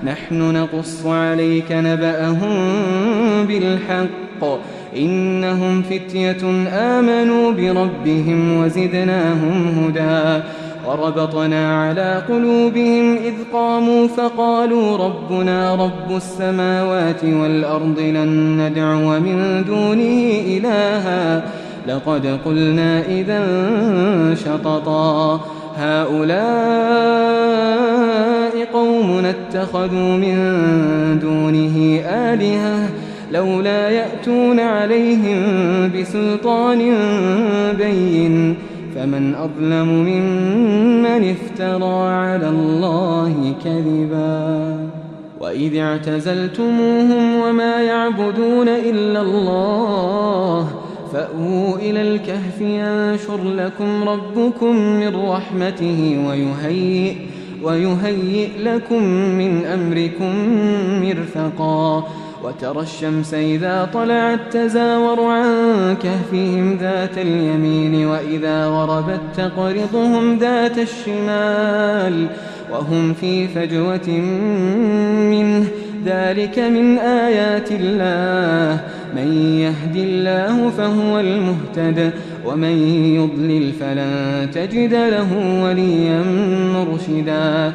نحن نقص عليك نبأهم بالحق إنهم فتية آمنوا بربهم وزدناهم هدى وربطنا على قلوبهم إذ قاموا فقالوا ربنا رب السماوات والأرض لن ندعو من دونه إلها لقد قلنا إذا شططا هؤلاء قومنا اتخذوا من دونه آلهة لولا يأتون عليهم بسلطان بين فمن أظلم ممن افترى على الله كذبا وإذ اعتزلتموهم وما يعبدون إلا الله فأووا إلى الكهف ينشر لكم ربكم من رحمته ويهيئ لكم من أمركم مرفقا وترى الشمس إذا طلعت تزاور عن كهفهم ذات اليمين وإذا غربت تقرضهم ذات الشمال وهم في فجوة منه ذلك من آيات الله من يهد الله فهو المهتد ومن يضلل فلن تجد له وليا مرشدا